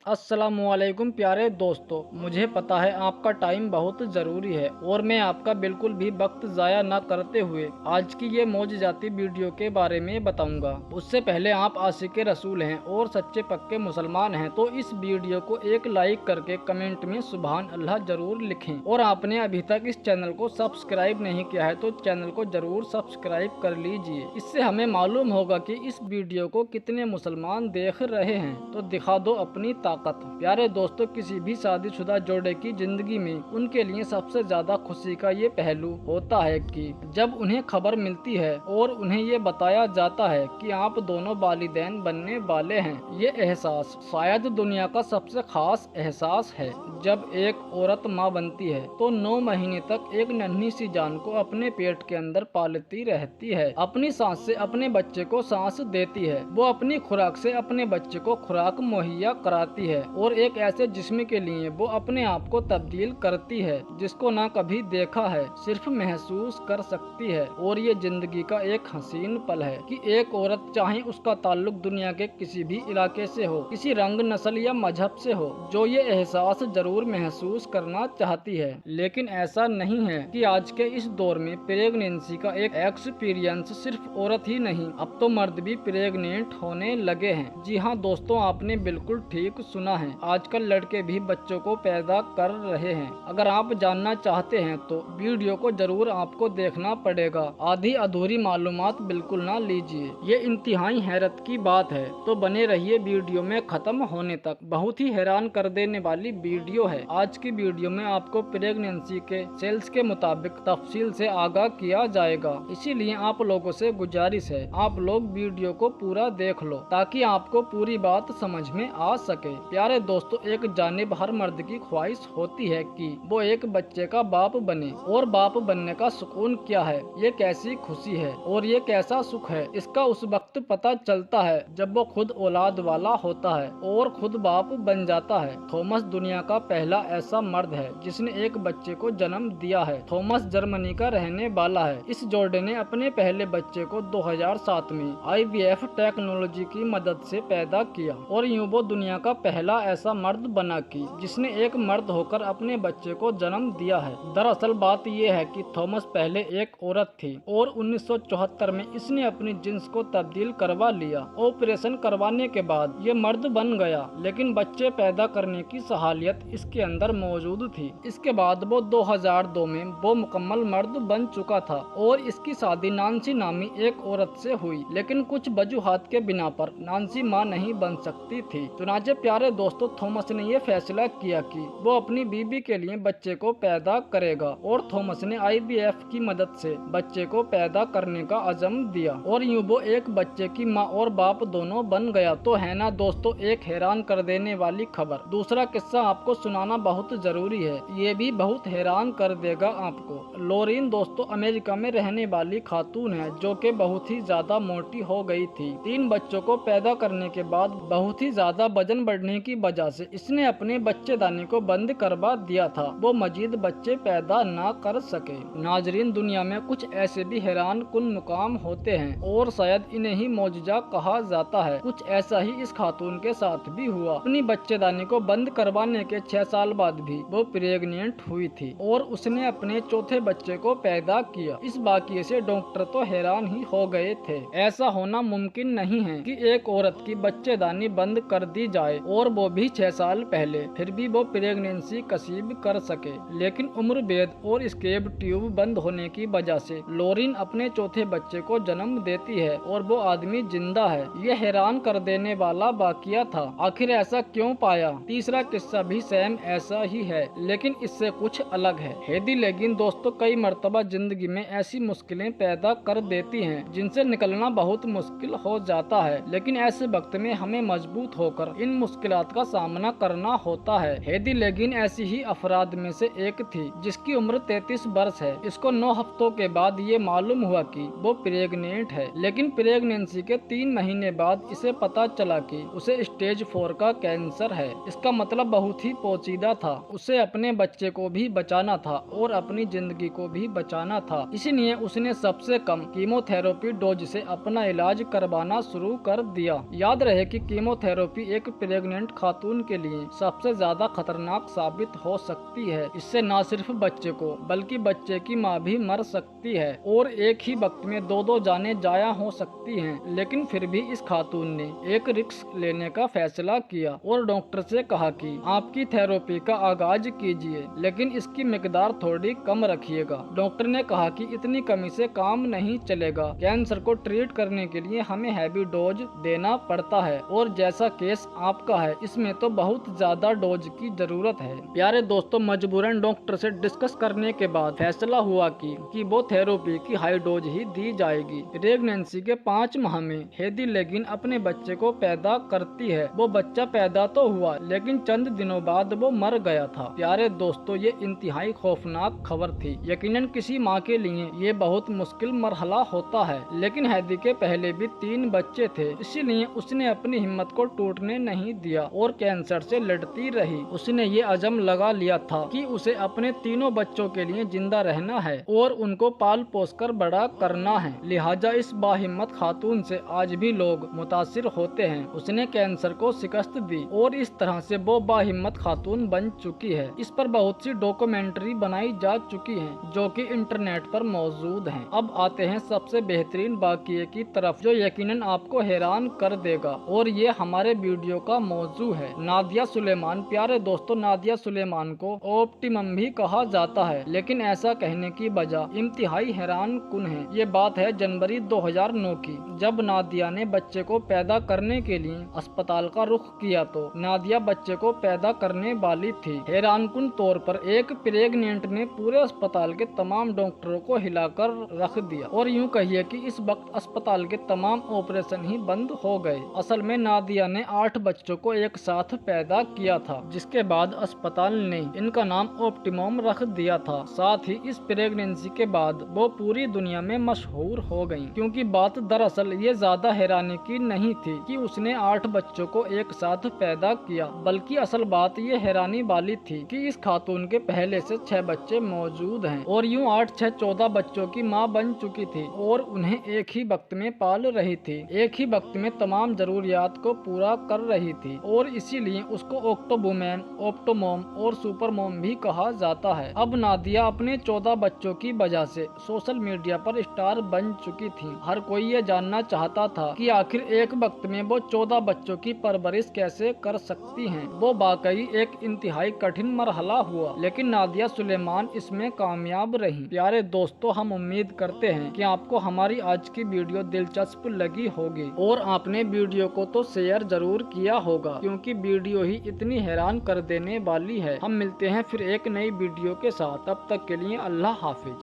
अस्सलामुअलैकुम प्यारे दोस्तों, मुझे पता है आपका टाइम बहुत ज़रूरी है और मैं आपका बिल्कुल भी वक्त ज़ाया न करते हुए आज की ये मौजज़ाती वीडियो के बारे में बताऊंगा। उससे पहले आप आशिक़ रसूल हैं और सच्चे पक्के मुसलमान हैं तो इस वीडियो को एक लाइक करके कमेंट में सुभान अल्लाह ज़रूर लिखें। और आपने अभी तक इस चैनल को सब्सक्राइब नहीं किया है तो चैनल को ज़रूर सब्सक्राइब कर लीजिए। इससे हमें मालूम होगा कि इस वीडियो को कितने मुसलमान देख रहे हैं। तो दिखा दो अपनी ताकत। प्यारे दोस्तों, किसी भी शादीशुदा जोड़े की जिंदगी में उनके लिए सबसे ज्यादा खुशी का ये पहलू होता है कि जब उन्हें खबर मिलती है और उन्हें ये बताया जाता है कि आप दोनों वालिदैन बनने वाले हैं। ये एहसास शायद दुनिया का सबसे खास एहसास है। जब एक औरत माँ बनती है तो 9 महीने तक एक नन्ही सी जान को अपने पेट के अंदर पालती रहती है। अपनी सांस से अपने बच्चे को सांस देती है, वो अपनी खुराक से अपने बच्चे को खुराक मुहैया कराती है और एक ऐसे जिस्म के लिए वो अपने आप को तब्दील करती है जिसको ना कभी देखा है, सिर्फ महसूस कर सकती है। और ये जिंदगी का एक हसीन पल है कि एक औरत, चाहे उसका ताल्लुक दुनिया के किसी भी इलाके से हो, किसी रंग, नस्ल या मजहब से हो, जो ये एहसास जरूर महसूस करना चाहती है। लेकिन ऐसा नहीं है कि आज के इस दौर में प्रेगनेंसी का एक एक्सपीरियंस सिर्फ औरत ही नहीं, अब तो मर्द भी प्रेग्नेंट होने लगे हैं। जी हाँ दोस्तों, आपने बिल्कुल ठीक सुना है, आजकल लड़के भी बच्चों को पैदा कर रहे हैं। अगर आप जानना चाहते हैं तो वीडियो को जरूर आपको देखना पड़ेगा, आधी अधूरी मालूमात बिल्कुल ना लीजिए। ये इंतहाई हैरत की बात है, तो बने रहिए वीडियो में खत्म होने तक। बहुत ही हैरान कर देने वाली वीडियो है। आज की वीडियो में आपको प्रेगनेंसी के सेल्स के मुताबिक तफसील से आगाह किया जाएगा, इसीलिए आप लोगों से गुजारिश है आप लोग वीडियो को पूरा देख लो ताकि आपको पूरी बात समझ में आ सके। प्यारे दोस्तों, एक जानिब हर मर्द की ख्वाहिश होती है कि वो एक बच्चे का बाप बने, और बाप बनने का सुकून क्या है, ये कैसी खुशी है और ये कैसा सुख है, इसका उस वक्त पता चलता है जब वो खुद औलाद वाला होता है और खुद बाप बन जाता है। थॉमस दुनिया का पहला ऐसा मर्द है जिसने एक बच्चे को जन्म दिया है। थॉमस जर्मनी का रहने वाला है। इस जोड़े ने अपने पहले बच्चे को 2007 में IVF टेक्नोलॉजी की मदद से पैदा किया और यूं वो दुनिया का पहला ऐसा मर्द बना कि जिसने एक मर्द होकर अपने बच्चे को जन्म दिया है। दरअसल बात यह है कि थॉमस पहले एक औरत थी और 1974 में इसने अपनी जिन्स को तब्दील करवा लिया। ऑपरेशन करवाने के बाद ये मर्द बन गया, लेकिन बच्चे पैदा करने की सहालियत इसके अंदर मौजूद थी। इसके बाद वो 2002 में वो मुकम्मल मर्द बन चुका था और इसकी शादी नांसी नामी एक औरत से हुई, लेकिन कुछ वजूहात के बिना पर नांसी मां नहीं बन सकती थी। चुनाचे प्यारे दोस्तों, थॉमस ने ये फैसला किया कि वो अपनी बीबी के लिए बच्चे को पैदा करेगा और थॉमस ने IVF की मदद से बच्चे को पैदा करने का अज़म दिया और यूं वो एक बच्चे की माँ और बाप दोनों बन गया। तो है ना दोस्तों, एक हैरान कर देने वाली खबर। दूसरा किस्सा आपको सुनाना बहुत जरूरी है, ये भी बहुत हैरान कर देगा आपको। लोरीन दोस्तों अमेरिका में रहने वाली खातून है जो कि बहुत ही ज्यादा मोटी हो गई थी। 3 बच्चों को पैदा करने के बाद बहुत ही ज्यादा वजन बढ़ने की वजह से इसने अपने बच्चेदानी को बंद करवा दिया था, वो मजीद बच्चे पैदा ना कर सके। नाजरीन, दुनिया में कुछ ऐसे भी हैरान कुन मुकाम होते हैं और शायद इन्हें ही मौजूजा कहा जाता है। कुछ ऐसा ही इस खातून के साथ भी हुआ। अपनी बच्चेदानी को बंद करवाने के 6 साल बाद भी वो प्रेग्नेंट हुई थी और उसने अपने चौथे बच्चे को पैदा किया। इस वाकये से डॉक्टर तो हैरान ही हो गए थे। ऐसा होना मुमकिन नहीं है कि एक औरत की बच्चेदानी बंद कर दी जाए और वो भी 6 साल पहले, फिर भी वो प्रेगनेंसी कसीब कर सके। लेकिन उम्र भेद और स्केब ट्यूब बंद होने की वजह से लोरीन अपने चौथे बच्चे को जन्म देती है और वो आदमी जिंदा है। ये हैरान कर देने वाला वाकया था। आखिर ऐसा क्यों पाया? तीसरा किस्सा भी सेम ऐसा ही है, लेकिन इससे कुछ अलग है। हेदी लेगिन दोस्तों कई मर्तबा जिंदगी में ऐसी मुश्किलें पैदा कर देती हैं जिनसे निकलना बहुत मुश्किल हो जाता है, लेकिन ऐसे वक्त में हमें मजबूत होकर इन मुश्किलात का सामना करना होता है। हेदी लेगिन ऐसी ही अफराद में से एक थी जिसकी उम्र 33 वर्ष है। इसको 9 हफ्तों के बाद ये मालूम हुआ कि वो प्रेग्नेंट है, लेकिन प्रेगनेंसी के 3 महीने बाद इसे पता चला कि उसे स्टेज 4 का कैंसर है। इसका मतलब बहुत ही पोचीदा था। उसे अपने बच्चे को भी बचाना था और अपनी जिंदगी को भी बचाना था, इसलिए उसने सबसे कम कीमोथेरेपी डोज से अपना इलाज करवाना शुरू कर दिया। याद रहे कि कीमोथेरेपी एक प्रेगनेंसी प्रेग्नेंट खातून के लिए सबसे ज्यादा खतरनाक साबित हो सकती है। इससे न सिर्फ बच्चे को बल्कि बच्चे की माँ भी मर सकती है और एक ही वक्त में दो जाने जाया हो सकती हैं। लेकिन फिर भी इस खातून ने एक रिस्क लेने का फैसला किया और डॉक्टर से कहा कि आपकी थेरेपी का आगाज कीजिए, लेकिन इसकी मिकदार थोड़ी कम रखिएगा। डॉक्टर ने कहा कि इतनी कमी से काम नहीं चलेगा, कैंसर को ट्रीट करने के लिए हमें हैवी डोज देना पड़ता है और जैसा केस आपका है इसमें तो बहुत ज्यादा डोज की जरूरत है। प्यारे दोस्तों, मजबूरन डॉक्टर से डिस्कस करने के बाद फैसला हुआ कि वो थेरेपी की हाई डोज ही दी जाएगी। प्रेगनेंसी के 5 माह में हेदी लेगिन अपने बच्चे को पैदा करती है। वो बच्चा पैदा तो हुआ लेकिन चंद दिनों बाद वो मर गया था। प्यारे दोस्तों, ये इंतहाई खौफनाक खबर थी। यकीनन किसी माँ के लिए ये बहुत मुश्किल मरहला होता है, लेकिन हेदी के पहले भी 3 बच्चे थे, इसीलिए उसने अपनी हिम्मत को टूटने नहीं दिया और कैंसर से लड़ती रही। उसने ये अज़म लगा लिया था कि उसे अपने तीनों बच्चों के लिए जिंदा रहना है और उनको पाल पोस कर बड़ा करना है। लिहाजा इस बाहिम्मत खातून से आज भी लोग मुतासिर होते हैं। उसने कैंसर को शिकस्त दी और इस तरह से वो बाहिम्मत खातून बन चुकी है। इस पर बहुत सी डॉक्यूमेंट्री बनाई जा चुकी हैं, जो कि इंटरनेट पर मौजूद हैं। अब आते हैं सबसे बेहतरीन वाक़ये की तरफ, जो यकीनन आपको हैरान कर देगा और ये हमारे वीडियो का मौजू है। नादिया सुलेमान। प्यारे दोस्तों, नादिया सुलेमान को ऑप्टिमम भी कहा जाता है, लेकिन ऐसा कहने की वजह इंतहाई हैरान कुन है। ये बात है जनवरी 2009 की, जब नादिया ने बच्चे को पैदा करने के लिए अस्पताल का रुख किया तो नादिया बच्चे को पैदा करने वाली थी। हैरानकुन तौर पर एक प्रेग्नेंट ने पूरे अस्पताल के तमाम डॉक्टरों को हिलाकर रख दिया और यूं कहिए कि इस वक्त अस्पताल के तमाम ऑपरेशन ही बंद हो गए। असल में नादिया ने 8 बच्चों को एक साथ पैदा किया था, जिसके बाद अस्पताल ने इनका नाम ऑप्टिमम रख दिया था। साथ ही इस प्रेगनेंसी के बाद वो पूरी दुनिया में मशहूर हो गयी, क्योंकि बात दरअसल ये ज्यादा हैरानी की नहीं थी कि उसने 8 बच्चों को एक साथ पैदा किया, बल्कि असल बात ये हैरानी वाली थी कि इस खातून के पहले से 6 बच्चे मौजूद हैं और यूं 8, 6, 14 बच्चों की माँ बन चुकी थी और उन्हें एक ही वक्त में पाल रही थी, एक ही वक्त में तमाम जरूरियात को पूरा कर रही थी और इसीलिए उसको ऑक्टोवुमेन, ऑप्टोमॉम और सुपरमॉम भी कहा जाता है। अब नादिया अपने 14 बच्चों की वजह से सोशल मीडिया पर स्टार बन चुकी थी। हर कोई ये जानना चाहता था कि आखिर एक वक्त में वो 14 बच्चों की परवरिश कैसे कर सकती हैं। वो वाकई एक इंतहाई कठिन मरहला हुआ, लेकिन नादिया सुलेमान इसमें कामयाब रही। प्यारे दोस्तों, हम उम्मीद करते हैं कि आपको हमारी आज की वीडियो दिलचस्प लगी होगी और आपने वीडियो को तो शेयर जरूर किया होगा, क्योंकि वीडियो ही इतनी हैरान कर देने वाली है। हम मिलते हैं फिर एक नई वीडियो के साथ, तब तक के लिए अल्लाह हाफिज।